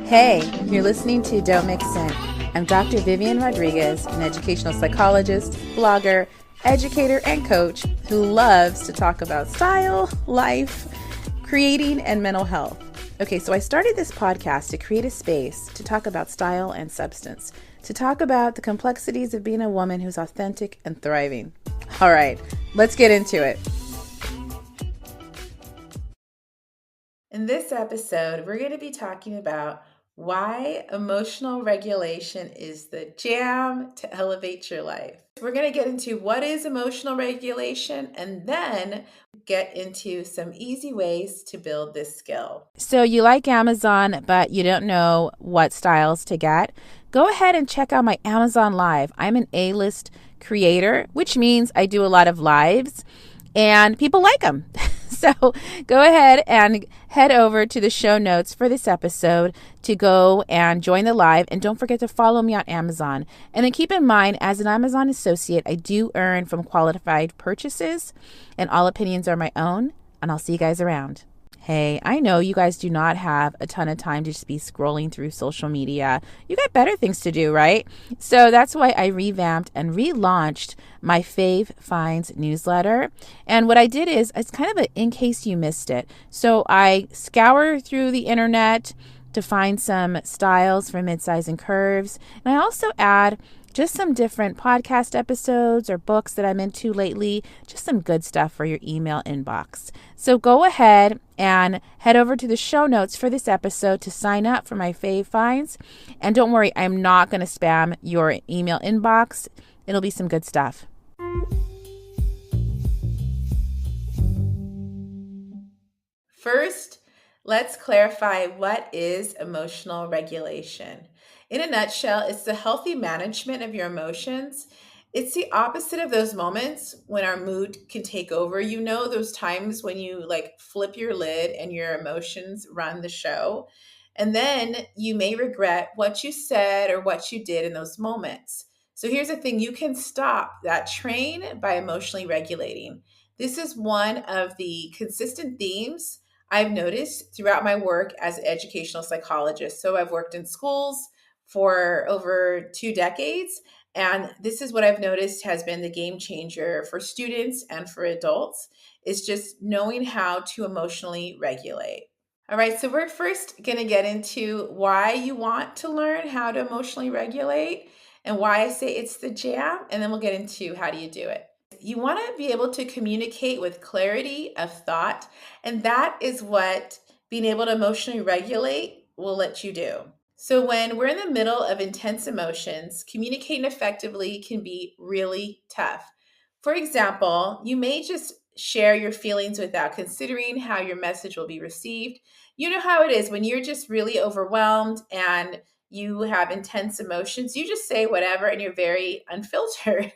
Hey, you're listening to Don't Mix In. I'm Dr. Vivian Rodriguez, an educational psychologist, blogger, educator, and coach who loves to talk about style, life, creating, and mental health. Okay, so I started this podcast to create a space to talk about style and substance, to talk about the complexities of being a woman who's authentic and thriving. All right, let's get into it. In this episode, we're going to be talking about why emotional regulation is the jam to elevate your life. We're going to get into what is emotional regulation and then get into some easy ways to build this skill. So you like Amazon, but you don't know what styles to get? Go ahead and check out my Amazon Live. I'm an A-list creator, which means I do a lot of lives and people like them. So go ahead and head over to the show notes for this episode to go and join the live. And don't forget to follow me on Amazon. And then keep in mind, as an Amazon associate, I do earn from qualified purchases, and all opinions are my own. And I'll see you guys around. Hey, I know you guys do not have a ton of time to just be scrolling through social media. You got better things to do, right? So that's why I revamped and relaunched my Fave Finds newsletter. And what I did is, it's kind of in case you missed it. So I scour through the internet to find some styles for midsize and curves. And I also add just some different podcast episodes or books that I'm into lately, just some good stuff for your email inbox. So go ahead and head over to the show notes for this episode to sign up for my Fave Finds. And don't worry, I'm not going to spam your email inbox. It'll be some good stuff. First, let's clarify what is emotional regulation. In a nutshell, it's the healthy management of your emotions. It's the opposite of those moments when our mood can take over. You know, those times when you flip your lid and your emotions run the show. And then you may regret what you said or what you did in those moments. So here's the thing, you can stop that train by emotionally regulating. This is one of the consistent themes I've noticed throughout my work as an educational psychologist. So I've worked in schools for over 2 decades, and this is what I've noticed has been the game changer for students and for adults, is just knowing how to emotionally regulate. All right, so we're first going to get into why you want to learn how to emotionally regulate and why I say it's the jam, and then we'll get into how do you do it. You want to be able to communicate with clarity of thought, and that is what being able to emotionally regulate will let you do. So when we're in the middle of intense emotions, communicating effectively can be really tough. For example, you may just share your feelings without considering how your message will be received. You know how it is when you're just really overwhelmed and you have intense emotions, you just say whatever and you're very unfiltered.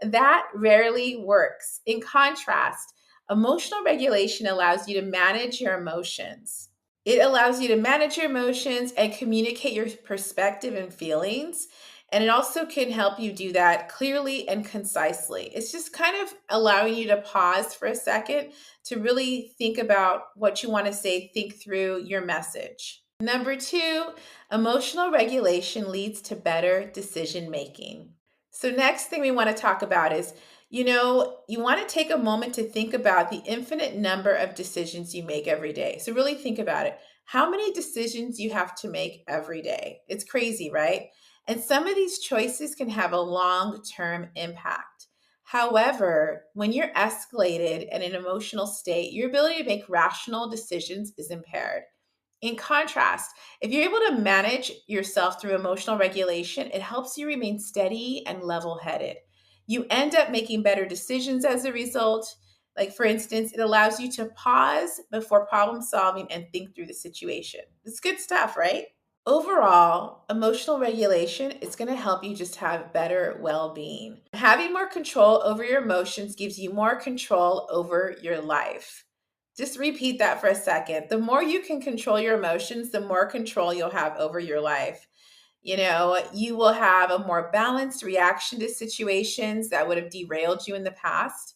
That rarely works. In contrast, emotional regulation allows you to manage your emotions. It allows you to manage your emotions and communicate your perspective and feelings. And it also can help you do that clearly and concisely. It's just kind of allowing you to pause for a second to really think about what you want to say, think through your message. Number 2, emotional regulation leads to better decision making. So next thing we want to talk about is, you want to take a moment to think about the infinite number of decisions you make every day. So really think about it. How many decisions you have to make every day? It's crazy, right? And some of these choices can have a long-term impact. However, when you're escalated and in an emotional state, your ability to make rational decisions is impaired. In contrast, if you're able to manage yourself through emotional regulation, it helps you remain steady and level-headed. You end up making better decisions as a result. Like, for instance, it allows you to pause before problem solving and think through the situation. It's good stuff, right? Overall, emotional regulation is going to help you just have better well-being. Having more control over your emotions gives you more control over your life. Just repeat that for a second. The more you can control your emotions, the more control you'll have over your life. You will have a more balanced reaction to situations that would have derailed you in the past.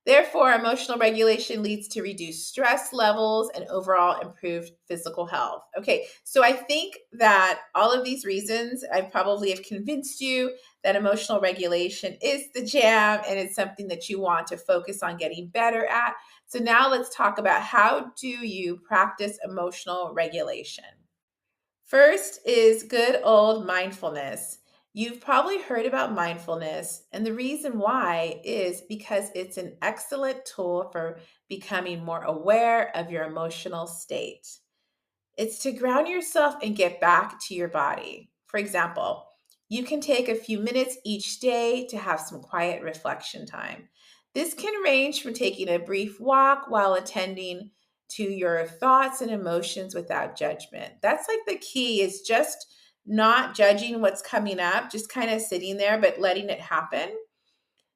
Therefore, emotional regulation leads to reduced stress levels and overall improved physical health. Okay, so I think that all of these reasons I probably have convinced you that emotional regulation is the jam and it's something that you want to focus on getting better at. So now let's talk about how do you practice emotional regulation. First is good old mindfulness. You've probably heard about mindfulness, and the reason why is because it's an excellent tool for becoming more aware of your emotional state. It's to ground yourself and get back to your body. For example, you can take a few minutes each day to have some quiet reflection time. This can range from taking a brief walk while attending to your thoughts and emotions without judgment. That's like the key is just not judging what's coming up, just kind of sitting there, but letting it happen.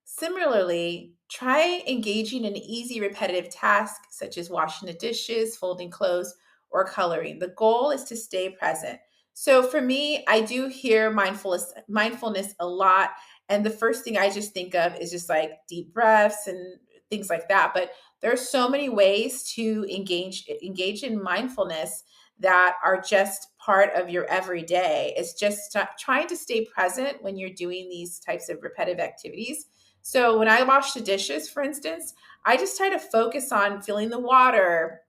Similarly, try engaging in easy repetitive tasks such as washing the dishes, folding clothes, or coloring. The goal is to stay present. So for me, I do hear mindfulness a lot, and the first thing I just think of is just like deep breaths and things like that. But there are so many ways to engage in mindfulness that are just part of your everyday. It's just trying to stay present when you're doing these types of repetitive activities. So when I wash the dishes, for instance, I just try to focus on feeling the water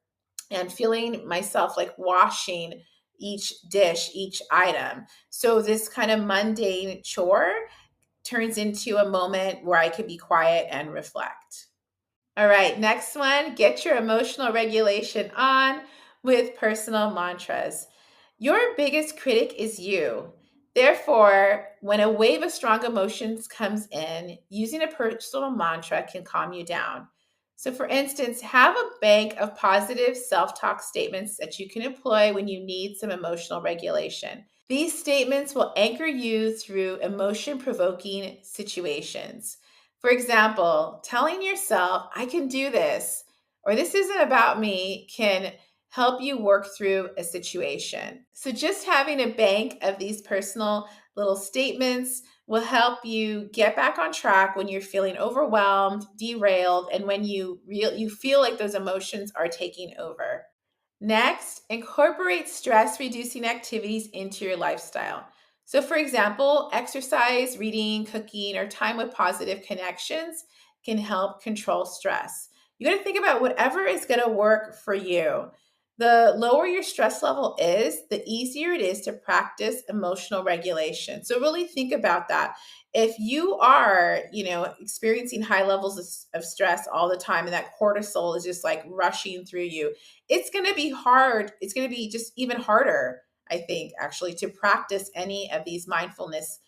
and feeling myself like washing each dish, each item. So this kind of mundane chore turns into a moment where I can be quiet and reflect. All right, next one, get your emotional regulation on with personal mantras. Your biggest critic is you. Therefore, when a wave of strong emotions comes in, using a personal mantra can calm you down. So, for instance, have a bank of positive self talk statements that you can employ when you need some emotional regulation. These statements will anchor you through emotion provoking situations. For example, telling yourself, I can do this, or this isn't about me, can help you work through a situation. So, just having a bank of these personal little statements will help you get back on track when you're feeling overwhelmed, derailed, and when you feel like those emotions are taking over. Next, incorporate stress reducing activities into your lifestyle. So, for example, exercise, reading, cooking, or time with positive connections can help control stress. You got to think about whatever is going to work for you. The lower your stress level is, the easier it is to practice emotional regulation. So, really think about that. If you are, experiencing high levels of stress all the time and that cortisol is just like rushing through you, it's going to be hard. It's going to be just even harder, I think, actually, to practice any of these mindfulness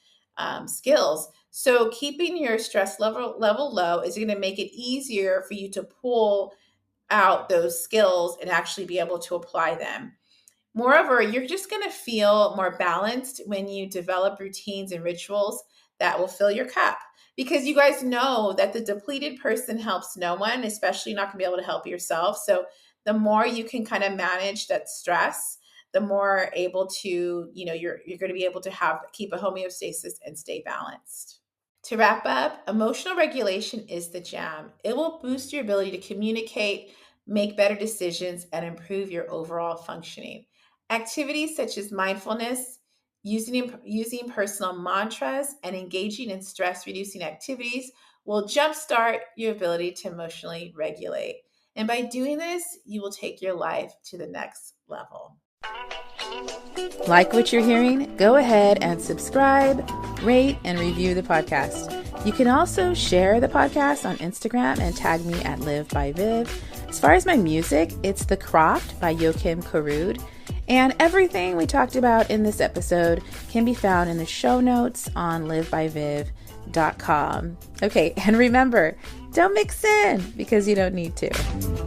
skills. So keeping your stress level low is going to make it easier for you to pull out those skills and actually be able to apply them. Moreover, you're just going to feel more balanced when you develop routines and rituals that will fill your cup. Because you guys know that the depleted person helps no one, especially not going to be able to help yourself. So the more you can kind of manage that stress, the more able to, you're going to be able to keep a homeostasis and stay balanced. To wrap up, emotional regulation is the jam. It will boost your ability to communicate, make better decisions, and improve your overall functioning. Activities such as mindfulness, using personal mantras, and engaging in stress reducing activities will jumpstart your ability to emotionally regulate. And by doing this, you will take your life to the next level. Like what you're hearing? Go ahead and subscribe, rate, and review the podcast. You can also share the podcast on Instagram and tag me at Live by Viv. As far as my music, it's The Croft by Joachim Karud. And everything we talked about in this episode can be found in the show notes on livebyviv.com. Okay, and remember, don't mix in because you don't need to.